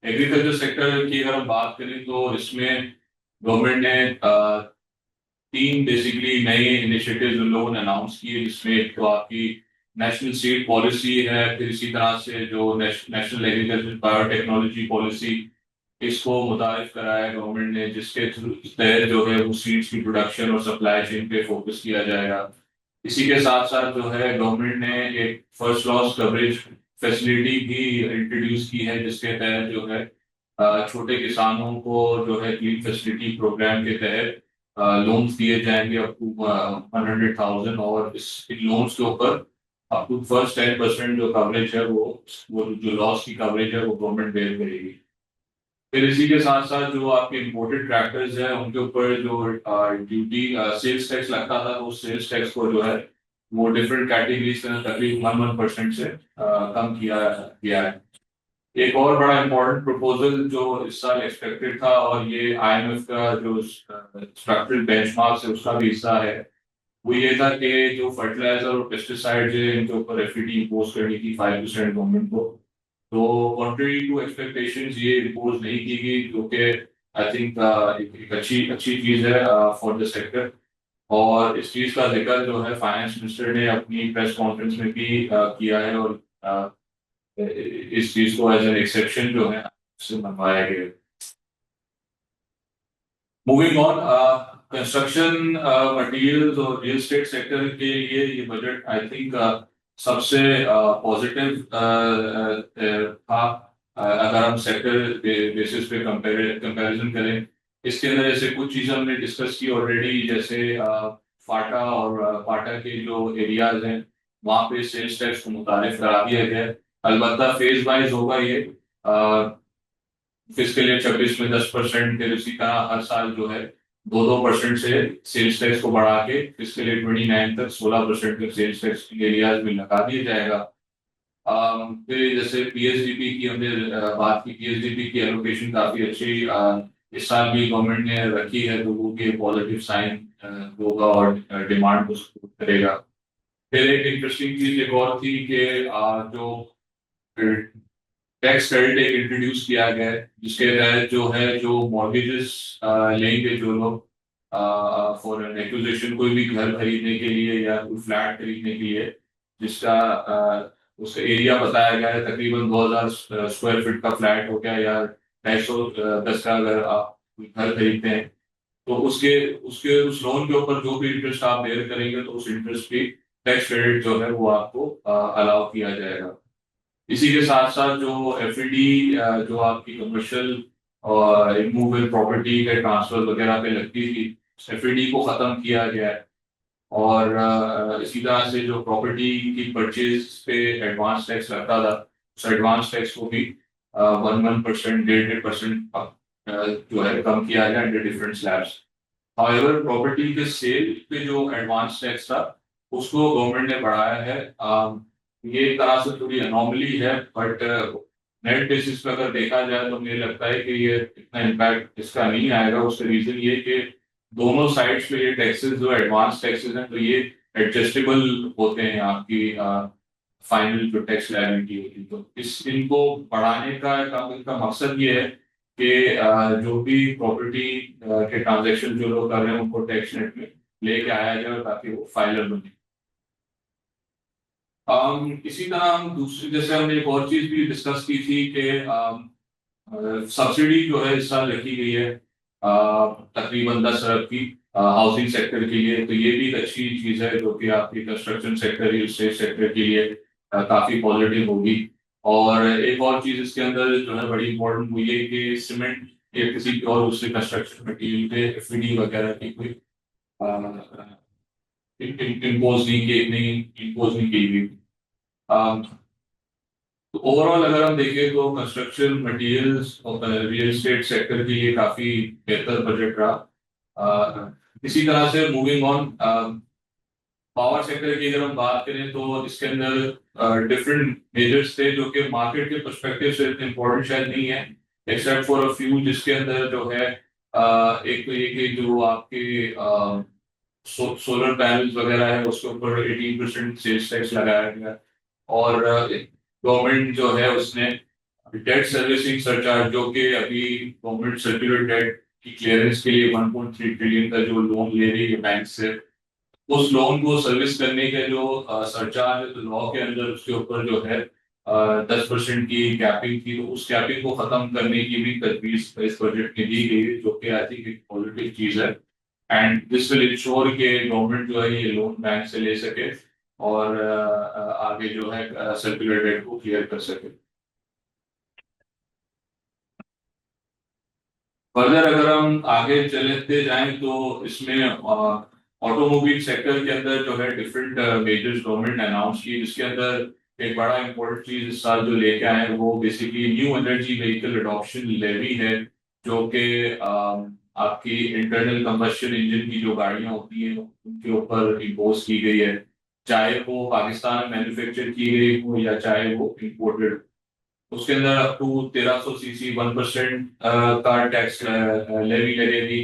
एग्रीकल्चर सेक्टर की अगर हम बात करें तो इसमें गवर्नमेंट ने 3 बेसिकली नए इनिशिएटिव्स उन लोगों ने अनाउंस किए, जिसमें एक तो आपकी नेशनल सीड पॉलिसी है, फिर इसी तरह से जो नेशनल एग्रीकल्चर बायोटेक्नोलॉजी पॉलिसी इसको मुतारिफ कराया गवर्नमेंट ने, जिसके तहत जो है वो सीड्स की प्रोडक्शन और सप्लाई चेन पे फोकस किया जाएगा। इसी के साथ साथ जो है गवर्नमेंट ने एक फर्स्ट लॉस कवरेज फैसिलिटी भी इंट्रोड्यूस की है, जिसके तहत जो है छोटे किसानों को जो है क्लीन फैसिलिटी प्रोग्राम के तहत लोन्स दिए जाएंगे अप टू 100,000, और इस इन लोन्स के ऊपर अप टू फर्स्ट 10% जो कवरेज है वो जो लॉस की कवरेज है वो गवर्नमेंट बेयर करेगी। फिर इसी के साथ साथ जो आपके इम्पोर्टेड ट्रैक्टर्स हैं उनके ऊपर जो ड्यूटी सेल्स टैक्स लगता था, तो सेल्स टैक्स को जो है वो डिफरेंट कैटेगरीज के अंदर तकरीबन 1% से कम किया गया है। एक और बड़ा इम्पोर्टेंट प्रपोजल जो इस साल एक्सपेक्टेड था, और ये आईएमएफ का जो स्ट्रक्चरल बेंचमार्क है उसका भी हिस्सा है, वो ये था कि जो फर्टिलाइजर और पेस्टिसाइड्स है इनके ऊपर एफईडी इम्पोज करनी थी 5% गवर्नमेंट को। तो कॉन्ट्री टू एक्सपेक्टेशंस ये इम्पोज नहीं की गई, जो कि आई थिंक एक अच्छी अच्छी चीज है फॉर द सेक्टर। और इस चीज का जिक्र जो है फाइनेंस मिनिस्टर ने अपनी प्रेस कॉन्फ्रेंस में भी किया है, और इस चीज को एज एन एक्सेप्शन जो है उससे मनवाया गया। मूविंग ऑन, कंस्ट्रक्शन मटेरियल्स और रियल एस्टेट सेक्टर के लिए ये बजट आई थिंक सबसे पॉजिटिव था। अगर हम सेक्टर बेसिस पे कंपैरिजन करें, इसके अंदर जैसे कुछ चीजें हमने डिस्कस की ऑलरेडी, जैसे फाटा और फाटा के जो एरियाज हैं वहाँ पे सेल्स टैक्स को मुतारिफ करा दिया गया है। अलबत्ता फेज वाइज होगा ये, फिजिकल ईयर 26 में 10%, फिर उसी तरह हर साल जो है 2-2% से सेल्स टैक्स को बढ़ा के फिजिकल ईयर 29 तक 16% तक सेल्स टैक्स एरियाज में लगा दिया जाएगा। फिर जैसे पीएसडीपी की हमने बात की, पीएसडीपी की एलोकेशन काफी अच्छी इस साल भी गवर्नमेंट ने रखी है, तो वो के पॉजिटिव साइन होगा और डिमांड को सपोर्ट करेगा। फिर एक इंटरेस्टिंग चीज एक और थी कि जो टैक्स क्रेडिट एक इंट्रोड्यूस किया गया है, जिसके तहत जो है जो मॉर्गेजेस लेंगे जो लोग फॉर एन एक्विजिशन, कोई भी घर खरीदने के लिए या कोई फ्लैट खरीदने के लिए, जिसका उसका एरिया बताया गया है तकरीबन 2000 स्क्वायर फीट का फ्लैट हो गया या 250 का अगर आप घर खरीदते हैं, तो उसके उसके उस लोन के ऊपर जो भी इंटरेस्ट आप बेयर करेंगे तो उस इंटरेस्ट की टैक्स क्रेडिट जो है वो आपको अलाउ किया जाएगा। इसी के साथ साथ जो एफईडी जो आपकी कमर्शियल और इमूवेबल प्रॉपर्टी के ट्रांसफर वगैरह पे लगती थी, एफईडी को खत्म किया गया है। और इसी तरह से जो प्रॉपर्टी की परचेज पे एडवांस टैक्स लगता था, उस एडवांस टैक्स को भी 1% 1.5% जो है कम किया गया under different slabs. However property के सेल पे जो एडवांस टैक्स था उसको गवर्नमेंट ने बढ़ाया है। ये एक तरह से थोड़ी अनोमली है, बट नेट बेसिस पे अगर देखा जाए तो मुझे लगता है कि ये इतना इम्पैक्ट इसका नहीं आएगा। उसका रीजन ये कि दोनों साइड्स पे ये टैक्सेस जो एडवांस टैक्सेस हैं तो ये एडजस्टेबल होते हैं आपकी फाइनल जो टैक्स लायबिलिटी होती है। तो इस इनको बढ़ाने का इनका मकसद ये है कि जो भी प्रॉपर्टी के ट्रांजेक्शन जो लोग कर रहे हैं उनको टैक्स नेट में लेके आया जाए ताकि वो फाइलर बने। इसी तरह हम दूसरी, जैसे हमने एक और चीज भी डिस्कस की थी कि सब्सिडी जो है इस साल रखी गई है तकरीबन 10 अरब की हाउसिंग सेक्टर के लिए। तो ये भी एक अच्छी चीज है जो कि आपकी construction sector, real estate sector के लिए काफी पॉजिटिव होगी। और एक और चीज इसके अंदर जो है बड़ी इंपॉर्टेंट हुई है कि सीमेंट या किसी भी और दूसरे कंस्ट्रक्शन मटीरियल पे एफईडी वगैरह की कोई इम्पोज नहीं की गई। तो ओवरऑल अगर हम देखें तो कंस्ट्रक्शन मटेरियल्स और रियल एस्टेट सेक्टर के लिए काफी बेहतर बजट रहा। इसी तरह से मूविंग ऑन, पावर सेक्टर की अगर हम बात करें तो इसके अंदर डिफरेंट मेजर्स थे जो कि मार्केट के पर्सपेक्टिव से इम्पोर्टेंट शायद नहीं है, एक्सेप्ट फॉर अ फ्यू, जिसके अंदर जो है एक तो ये कि जो आपके सोलर पैनल्स वगैरह है उसके ऊपर 18% सेल्स टैक्स लगाया गया। और गवर्नमेंट जो है उसने डेट सर्विसिंग सरचार्ज, जो कि अभी गवर्नमेंट सर्कुलर डेट की क्लियरेंस के लिए 1.3 ट्रिलियन का जो लोन ले रही है बैंक से, उस लोन को सर्विस करने के जो सरचार्ज लॉ के अंदर उसके ऊपर जो है 10% की कैपिंग थी, तो उस कैपिंग को खत्म करने की भी तजवीज इस बजट में दी गई है, जो कि आई थिंक एक पॉजिटिव चीज है। एंड दिस विल इंश्योर कि गवर्नमेंट जो है ये लोन बैंक से ले सके और आगे जो है सर्कुलर डेट को क्लियर कर सके। फर्दर अगर हम आगे चलते जाएं तो इसमें ऑटोमोबाइल सेक्टर के अंदर जो है डिफरेंट मेजर्स गवर्नमेंट ने अनाउंस की, जिसके अंदर एक बड़ा इंपॉर्टेंट चीज इस साल जो लेके आए हैं वो basically new energy vehicle adoption levy है, जो कि आपकी इंटरनल कंबस्शन इंजन की जो गाड़ियां होती हैं उनके ऊपर इम्पोज की गई है, चाहे वो पाकिस्तान में मैन्युफैक्चर की गई हो या चाहे वो इम्पोर्टेड। उसके अंदर अप टू 1300 सीसी 1% का टैक्स लेवी लगेगी।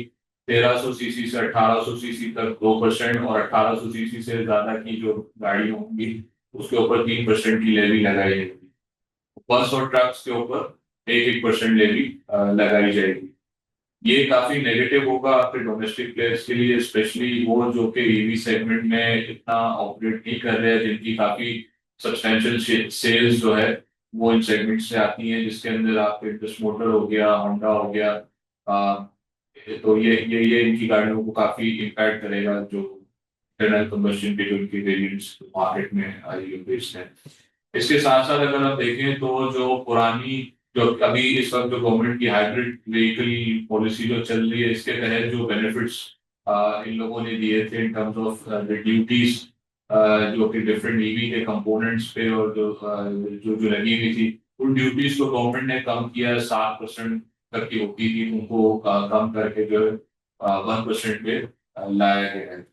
1300 सीसी से 1800 सीसी तक 2%, और 1800 सीसी से ज्यादा की जो गाड़ी होंगी उसके ऊपर 3% की लेवी लगाई जाएगी। बस और ट्रक्स के ऊपर 1-1% लेवी लगाई जाएगी। ये काफी नेगेटिव होगा आपके डोमेस्टिक प्लेयर्स के लिए, स्पेशली वो जो कि ईवी सेगमेंट में इतना ऑपरेट नहीं कर रहे हैं, जिनकी काफी सब्सटेंशियल सेल्स जो है वो इन सेगमेंट से आती हैं, जिसके अंदर आपके इंडस मोटर हो गया, होंडा हो गया। आ, तो ये इनकी गाड़ियों को काफी इम्पैक्ट करेगा, जो इंटरनल कंबस्शन के जो इनकी वेरिएंट्स मार्केट में आई बेस्ड है। इसके साथ साथ अगर आप देखें तो जो पुरानी, जो अभी इस वक्त जो गवर्नमेंट की हाइब्रिड व्हीकल पॉलिसी जो चल रही है, इसके तहत जो बेनिफिट्स इन लोगों ने दिए थे in terms of the duties जो कि डिफरेंट ईवी के कंपोनेंट्स पे और जो जो लगी हुई थी, उन ड्यूटीज को गवर्नमेंट ने कम किया। 7% तक की होती थी, उनको कम करके जो 1% पे लाया गया है।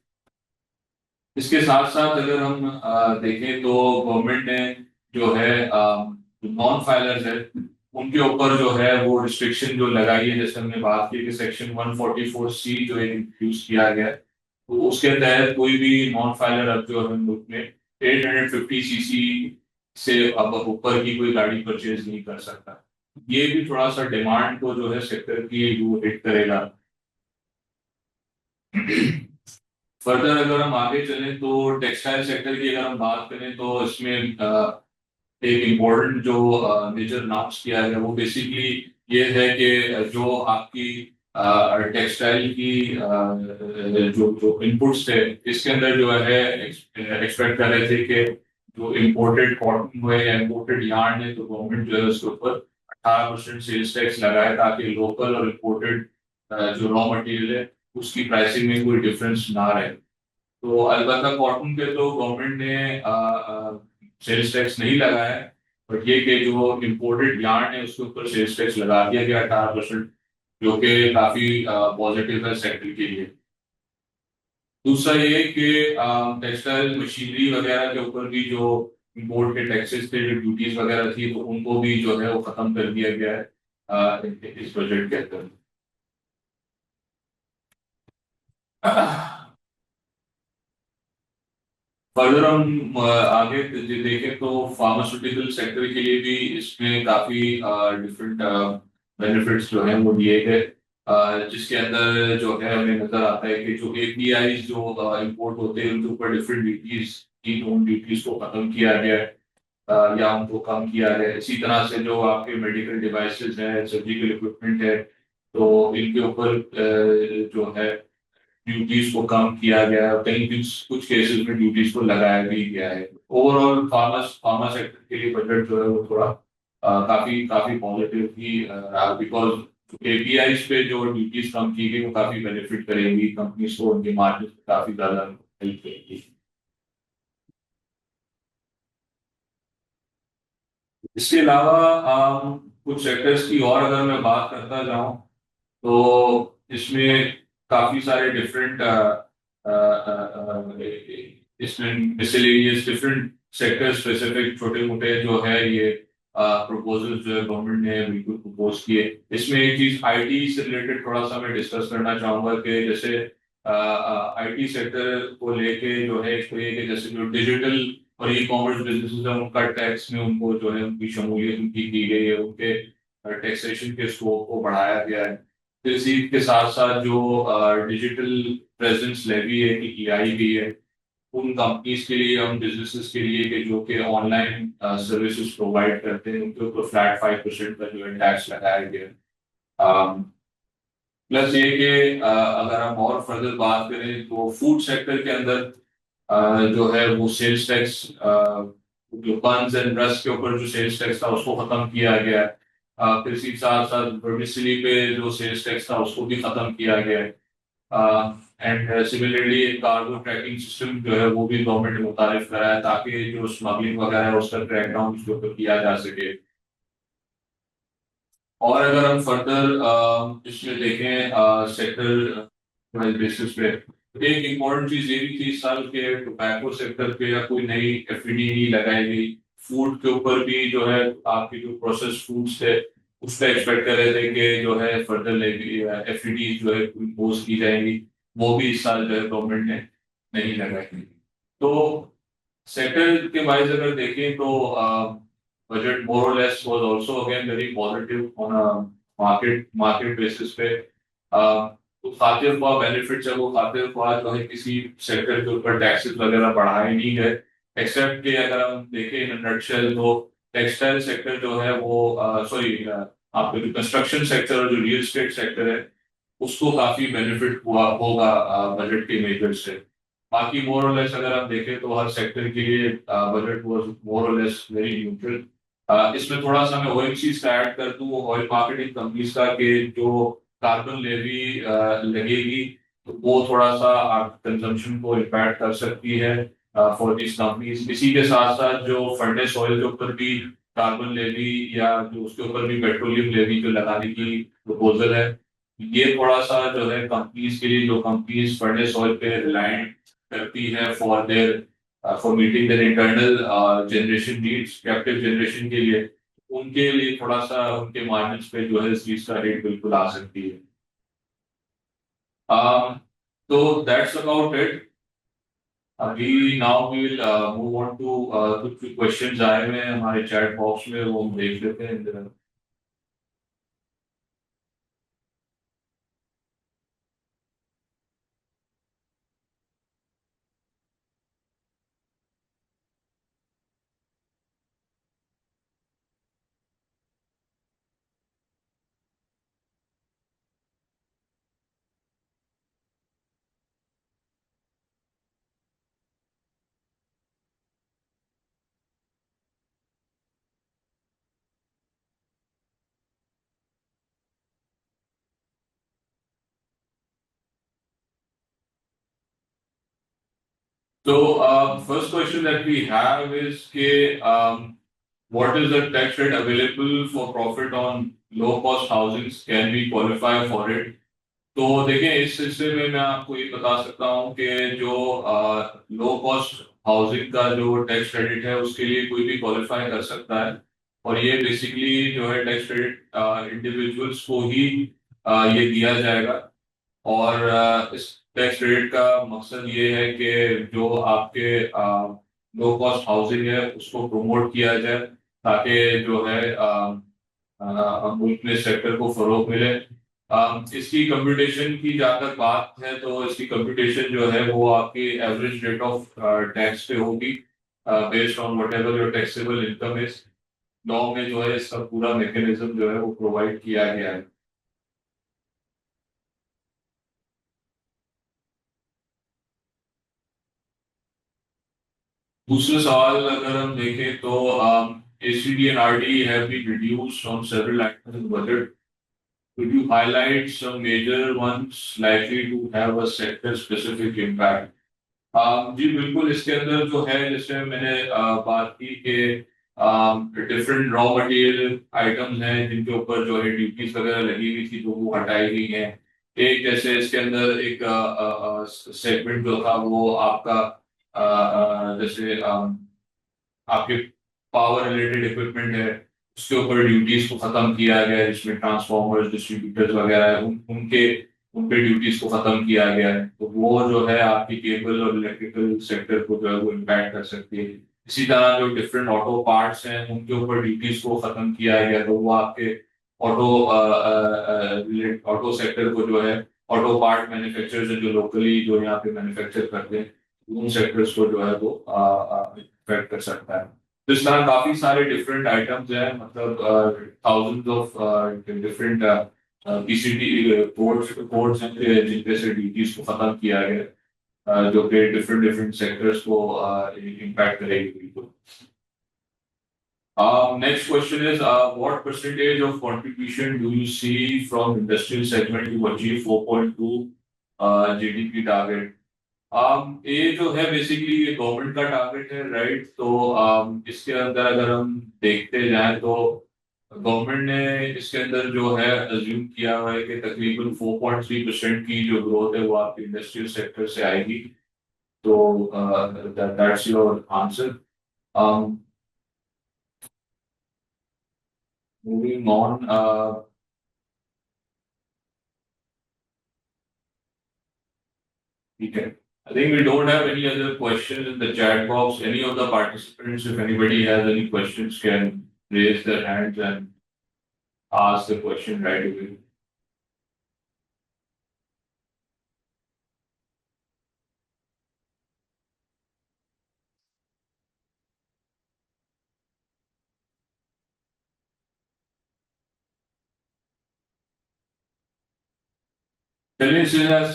इसके साथ साथ अगर हम देखें तो गवर्नमेंट ने जो है नॉन फाइलर्स है उनके ऊपर जो है वो रिस्ट्रिक्शन जो लगाई है, जैसे हमने बात की कि सेक्शन 144C जो इंट्रोड्यूस किया गया है, तो उसके तहत कोई भी नॉन फाइलर अब जो है मुल्क में 850 सीसी से अब ऊपर की कोई गाड़ी परचेज नहीं कर सकता। ये भी थोड़ा सा डिमांड को जो है सेक्टर की वो हिट करेगा। फर्दर अगर हम आगे चलें तो टेक्सटाइल सेक्टर की अगर हम बात करें तो इसमें एक इम्पोर्टेंट जो मेजर अनाउंस किया गया वो बेसिकली ये है कि जो आपकी टेक्सटाइल की जो जो इनपुट्स थे इसके अंदर जो है एक्सपेक्ट कर रहे थे कि जो इम्पोर्टेड कॉटन हुए या इम्पोर्टेड यार्न है, तो गवर्नमेंट जो है उसके ऊपर 18% सेल्स टैक्स लगाए ताकि लोकल और इम्पोर्टेड जो रॉ मटेरियल है उसकी प्राइसिंग में कोई डिफरेंस ना रहे। तो अलबत्ता कॉटन पे तो गवर्नमेंट ने सेल्स टैक्स नहीं लगाया है, बट ये कि जो इम्पोर्टेड यार्न है उसके ऊपर सेल्स टैक्स लगा दिया गया 18%, जो कि काफी पॉजिटिव है सेक्टर के लिए। दूसरा ये कि टेक्सटाइल मशीनरी वगैरह के ऊपर भी जो इम्पोर्ट के टैक्सेस थे, जो ड्यूटीज वगैरह थी, तो उनको भी जो है वो खत्म कर दिया गया है इस बजट के अंदर। फर्दर हम आगे देखें तो फार्मास्यूटिकल सेक्टर के लिए भी इसमें काफी डिफरेंट बेनिफिट्स जो है वो दिए गए, जिसके अंदर जो है हमें नजर आता है कि जो एपीआई जो इंपोर्ट होते हैं उनके ऊपर डिफरेंट ड्यूटीज की, तो उन ड्यूटीज को खत्म किया गया है, या उनको कम किया गया है। इसी तरह से जो आपके मेडिकल डिवाइसेस हैं, सर्जिकल इक्विपमेंट है, तो इनके ऊपर जो है ड्यूटीज को कम किया गया है, कहीं कुछ कुछ केसेस में ड्यूटीज को लगाया भी गया है। ओवरऑल फार्मा सेक्टर के लिए बजट जो है वो थोड़ा काफी काफी पॉजिटिव ही रहा, बिकॉज एपीआई पे जो ड्यूटीज कम की गई वो काफी बेनिफिट करेंगी कंपनीज को, उनके मार्जिन काफी ज्यादा हेल्प करेंगी। इसके अलावा कुछ सेक्टर्स की और अगर मैं बात करता जाऊं, तो इसमें काफी सारे डिफरेंट इसमें मिसलेनियस डिफरेंट सेक्टर स्पेसिफिक छोटे मोटे जो है ये प्रपोजल जो है गवर्नमेंट ने बिल्कुल प्रपोज किए। इसमें एक चीज आईटी से रिलेटेड थोड़ा सा मैं डिस्कस करना चाहूंगा कि जैसे आईटी सेक्टर को लेके जो है एक तो ये कि जैसे जो डिजिटल और ई कॉमर्स बिजनेसेस है उनका टैक्स में उनको जो है उनकी शमूलियत उनकी की गई है, उनके टैक्सेशन के स्कोप को बढ़ाया गया है। तो इसी के साथ साथ जो डिजिटल प्रेजेंस लेवी है कि ईआई भी है उन कंपनीज के लिए, उन बिजनेसेस के लिए कि जो कि ऑनलाइन सर्विसेज प्रोवाइड करते हैं उनके ऊपर फ्लैट 5% का जो है टैक्स लगाया गया है। प्लस ये कि अगर हम और फर्दर बात करें तो फूड सेक्टर के अंदर जो है वो सेल्स टैक्स, जो बंस एंड रस्क के ऊपर जो सेल्स टैक्स था उसको खत्म किया गया है। फिर इसी के साथ साथ वर्मिसली पे जो सेल्स टैक्स था उसको भी खत्म किया गया है। And similarly cargo tracking system जो है वो भी गवर्नमेंट ने मुतारिफ करा है ताकि जो स्मगलिंग वगैरह है उसका क्रैकडाउन उसके ऊपर किया जा सके। और अगर हम फर्दर इसमें देखें सेक्टर बेसिस पे, तो एक इम्पोर्टेंट चीज ये भी थी इस साल के टोबैको सेक्टर पे या कोई नई एफईडी नहीं लगाई गई। फूड के ऊपर भी जो है आपकी जो प्रोसेस फूड्स थे उस पर एक्सपेक्ट कर रहे थे कि जो है फर्दर एफईडी जो है इम्पोज की जाएंगी, वो भी इस साल जो है गवर्नमेंट ने नहीं लगाई। तो सेक्टर के वाइज अगर देखें तो बजट मोर और less was also again very positive on a market basis पे। तो खातिर ख्वाह बेनिफिट्स है वो खातिर ख्वाह जो है किसी सेक्टर के ऊपर टैक्सेस वगैरह बढ़ाए नहीं गए, एक्सेप्ट कि अगर हम देखें इन नटशेल तो टेक्सटाइल सेक्टर जो है वो सॉरी आपके जो कंस्ट्रक्शन सेक्टर और जो रियल एस्टेट सेक्टर है उसको काफी बेनिफिट हुआ होगा बजट के मेजर से। बाकी मोर और लेस अगर आप देखें तो हर सेक्टर के लिए बजट वाज मोर और लेस वेरी न्यूट्रल। इसमें थोड़ा सा मैं ओएमसीज का ऐड कर दूं, ऑयल मार्केटिंग कंपनीज का, कि जो कार्बन लेवी लगेगी तो वो थोड़ा सा कंजम्पशन को इम्पैक्ट कर सकती है फॉर दिस कंपनीज। इसी के साथ साथ जो फर्नेस ऑयल के ऊपर भी कार्बन लेवी या जो उसके ऊपर भी पेट्रोलियम लेवी जो लगाने की प्रपोजल है, ये थोड़ा सा जो है कंपनीज के लिए, जो कंपनीज फर्नेस ऑयल पे रिलायंट करती है for meeting their internal generation needs, captive generation के लिए, उनके लिए थोड़ा सा उनके मार्जिन पे जो है इस चीज का रेट बिल्कुल आ सकती है। um, तो दैट्स अबाउट इट। अभी now we will move on to कुछ क्वेश्चंस आए हुए हैं हमारे चैट बॉक्स में, वो हम देख लेते हैं। So, first question that we have is कि what is the tax rate available for profit on low cost housings? Can we qualify for it? तो देखिए इस सिलसिले में मैं आपको ये बता सकता हूँ कि जो लो कॉस्ट हाउसिंग का जो टैक्स क्रेडिट है उसके लिए कोई भी क्वालिफाई कर सकता है, और ये बेसिकली जो है टैक्स क्रेडिट इंडिविजुअल्स को ही ये दिया जाएगा। और इस टैक्स क्रेडिट का मकसद ये है कि जो आपके लो कॉस्ट हाउसिंग है उसको प्रमोट किया जाए, ताकि जो है मुल्क में सेक्टर को फरोग मिले। इसकी कंप्यूटेशन की जहाँ तक बात है तो इसकी कंप्यूटेशन जो है वो आपकी एवरेज रेट ऑफ टैक्स पे होगी based on what ever your taxable income is. Law में जो है इसका पूरा मैकेनिज्म जो है वो प्रोवाइड किया गया है। दूसरा सवाल अगर हम देखें तो ACD and RD have been reduced on several items in the budget. Could you highlight some major ones likely to have a sector specific impact? जी बिल्कुल, इसके अंदर जो है जैसे मैंने बात की कि डिफरेंट रॉ मटेरियल आइटम्स हैं जिनके ऊपर जो है ड्यूटीज वगैरह लगी हुई थी तो वो हटाई गई हैं। एक जैसे इसके अंदर एक सेगमेंट जो था वो आपका जैसे आपके पावर रिलेटेड इक्विपमेंट है उसके ऊपर ड्यूटीज को खत्म किया गया है, जिसमें ट्रांसफॉर्मर्स डिस्ट्रीब्यूटर्स वगैरह है उनके उनके ड्यूटीज को खत्म किया गया है। तो वो जो है आपकी केबल और इलेक्ट्रिकल सेक्टर को जो है वो इम्पैक्ट कर सकती है। इसी तरह जो डिफरेंट ऑटो पार्ट्स हैं उनके ऊपर ड्यूटीज को खत्म किया गया, तो वो आपके ऑटो ऑटो सेक्टर को जो है ऑटो पार्ट मैन्युफैक्चरर्स जो लोकली जो यहाँ पे मैन्युफैक्चर करते हैं उन सेक्टर्स को जो है वो इफेक्ट कर सकता है। तो इस तरह काफी सारे डिफरेंट आइटम्स हैं, मतलब thousands of different PCT codes हैं जिनपे से ड्यूटीज को खत्म किया गया जो कि डिफरेंट डिफरेंट सेक्टर्स को इम्पैक्ट करेगी बिल्कुल। Next question is, what percentage of contribution do you see from industrial segment to achieve 4.2 GDP target? ये जो है बेसिकली ये गवर्नमेंट का टारगेट है, राइट? तो इसके अंदर अगर हम देखते जाएं तो गवर्नमेंट ने इसके अंदर जो है अज्यूम किया हुआ है कि तकरीबन 4.3% की जो ग्रोथ है वो आपके इंडस्ट्रियल सेक्टर से आएगी। तो that's your answer. Moving on, ठीक है। I think we don't have any other questions in the chat box. Any of the participants, if anybody has any questions, can raise their hands and ask the question right away. Chaliye,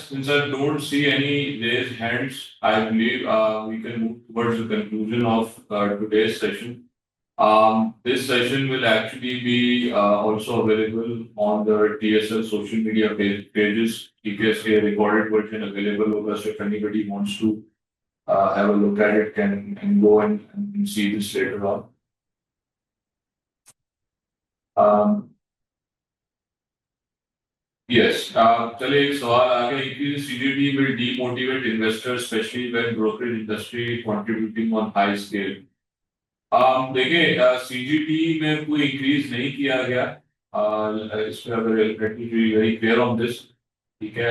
since I don't see any raised hands, I believe we can move towards the conclusion of today's session. This session will actually be also available on the TSL social media pages. TKSK recorded version available over, so if anybody wants to have a look at it, can go and see this later on. Um, Yes. चलिए एक सवाल आ गया, increasing CGD will demotivate investors, especially when brokerage industry contributing on high scale. देखिए CGD में कोई इंक्रीज नहीं किया गया। इस पे अगर let me be very clear on this, ठीक है,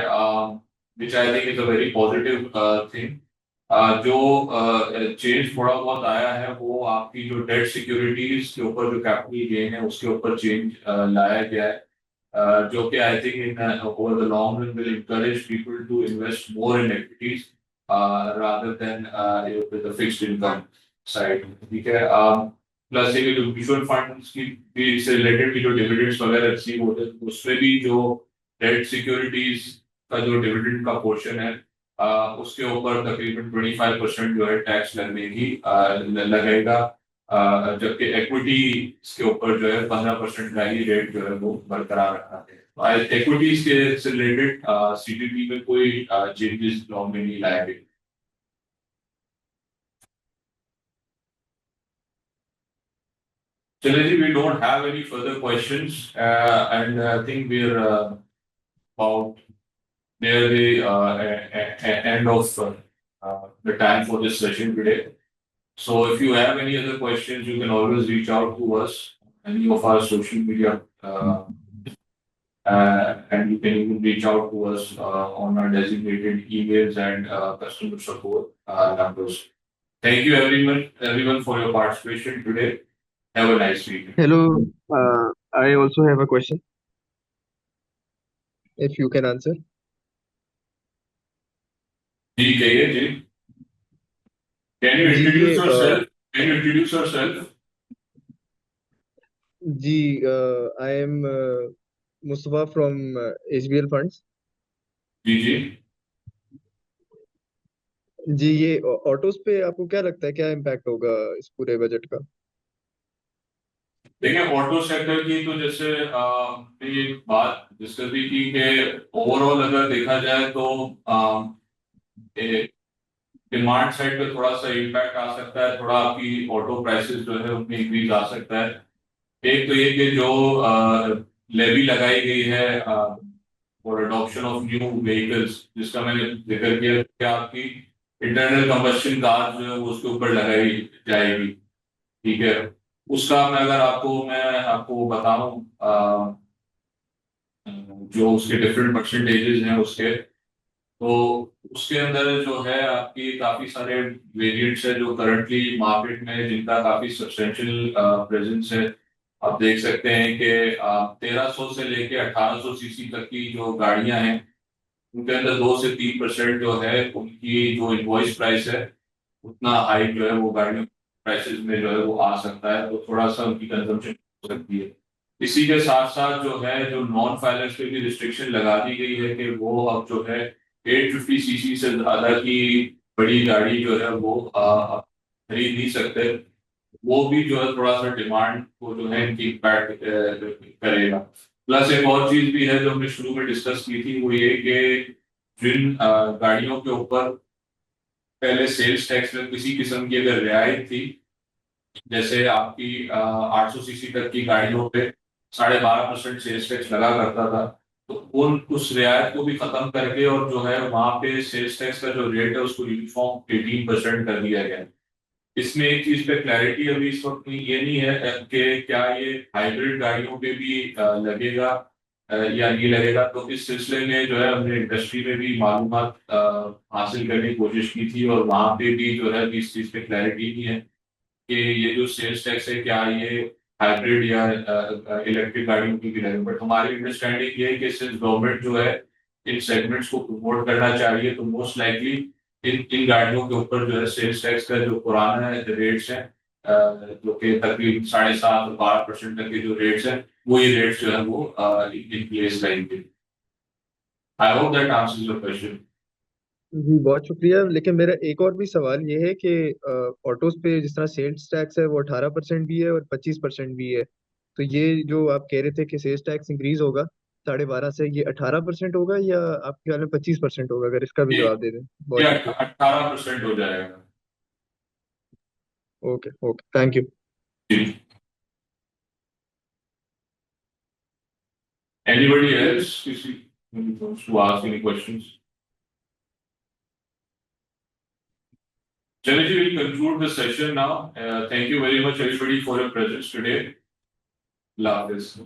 which I think is a very positive thing. जो चेंज थोड़ा बहुत आया है वो आपकी जो डेट सिक्योरिटीज के ऊपर जो कैपिटल गेन है उसके ऊपर चेंज लाया गया है, जो कि I think in over the long run will encourage people to invest more in equities rather than with the fixed income side, ठीक है। प्लस ये जो म्यूचुअल फंड्स की भी इससे रिलेटेड की जो डिविडेंड्स वगैरह रिसीव होते हैं उसमें भी जो डेट सिक्योरिटीज का जो डिविडेंड का पोर्शन है उसके ऊपर तकरीबन 25% जो है टैक्स लगने की लगेगा, जबकि एक्विटी के ऊपर जो है 15% का ही रेट जो है वो बरकरार रखा है। एक्विटीज के से रिलेटेड CGD में कोई चेंजेस लॉ में नहीं लाए गए। चलिए जी, we don't have any further questions and I think we're about near the end of the time for this session today. So if you have any other questions, you can always reach out to us, any of our social media, and you can even reach out to us on our designated emails and customer support numbers. Thank you everyone for your participation today. Have a nice week. Hello, I also have a question, if you can answer. जी कहिए जी. Can you जी introduce ये yourself? Can you introduce yourself? जी I am Mustafa from HBL funds. जी जी. जी ये ऑटोज पे आपको क्या लगता है, क्या इम्पैक्ट होगा इस पूरे बजट का? देखिए ऑटो सेक्टर की तो जैसे हमने ये बात डिस्कस भी की कि ओवरऑल अगर देखा जाए तो डिमांड साइड पे थोड़ा सा इम्पैक्ट आ सकता है, थोड़ा आपकी ऑटो प्राइसेस जो है उनमें इंक्रीज आ सकता है. एक तो ये कि जो लेवी लगाई गई है for adoption of new vehicles, जिसका मैंने जिक्र किया कि आपकी इंटरनल कंबस्शन कार जो है वो उसके ऊपर लगाई जाएगी. ठीक है. उसका मैं अगर आपको बताऊं जो उसके डिफरेंट परसेंटेजेस हैं उसके, तो उसके अंदर जो है आपकी काफी सारे वेरिएंट्स है जो करंटली मार्केट में जिनका काफी सब्सटेंशियल प्रेजेंस है. आप देख सकते हैं कि 1300 से लेके 1800 सीसी तक की जो गाड़ियां हैं उनके अंदर 2 से 3% जो है उनकी जो इनवॉइस प्राइस है उतना हाई जो है वो गाड़ियों प्राइसेस में जो है वो आ सकता है, तो थोड़ा सा उनकी कंजम्पशन हो सकती है. इसी के साथ साथ जो है जो नॉन फाइनेंस पे भी रिस्ट्रिक्शन लगा दी गई है कि वो अब जो है 850 सीसी से ज्यादा की बड़ी गाड़ी जो है वो आप खरीद नहीं सकते. वो भी जो है थोड़ा सा डिमांड को जो है इनकी इम्पैक्ट करेगा. प्लस एक और चीज भी है जो हमने शुरू में डिस्कस की थी, वो ये कि जिन गाड़ियों के ऊपर पहले सेल्स टैक्स में किसी किस्म की अगर रियायत थी, जैसे आपकी 800 सीसी तक की गाड़ियों पे 12.5% सेल्स टैक्स लगा करता था, तो उन उस रियायत को भी खत्म करके और जो है वहां पे सेल्स टैक्स का जो रेट है उसको यूनिफॉर्म 18% कर दिया गया. इसमें एक चीज पे क्लैरिटी अभी इस वक्त ये नहीं है कि क्या ये हाइब्रिड गाड़ियों पे भी लगेगा या नहीं लगेगा. तो इस सिलसिले में जो है हमने इंडस्ट्री में भी मालूमात हासिल करने की कोशिश की थी और वहां पे भी जो है इस चीज पे क्लैरिटी नहीं है कि ये जो सेल्स टैक्स है क्या ये हाइब्रिड या इलेक्ट्रिक गाड़ियों की भी लगेगा. बट हमारी अंडरस्टैंडिंग ये है कि सिंस गवर्नमेंट जो है इन सेगमेंट्स को प्रमोट करना चाहिए, तो मोस्ट लाइकली इन इन गाड़ियों के ऊपर जो है सेल्स टैक्स का जो पुराना रेट्स है जो कि तकरीबन 7.5 और 12% तक के जो रेट्स हैं वो ये रेट्स जो है वो इन प्लेस रहेंगे. I hope that answers your question. जी बहुत शुक्रिया, लेकिन मेरा एक और भी सवाल ये है कि ऑटोज पे जिस तरह सेल्स टैक्स है वो 18% भी है और 25% भी है. तो ये जो आप कह रहे थे कि सेल्स टैक्स इंक्रीज होगा 12.5 से, ये 18% होगा या आपके ख्याल में 25% होगा? अगर इसका भी ये जवाब दे दें, ये बहुत शुक्रिया. 18% हो जाएगा. Okay okay, thank you. जी. Anybody else? Who wants to ask any questions? Chalaji, we'll conclude the session now. Thank you very much, everybody, for your presence today. Allah Hafiz.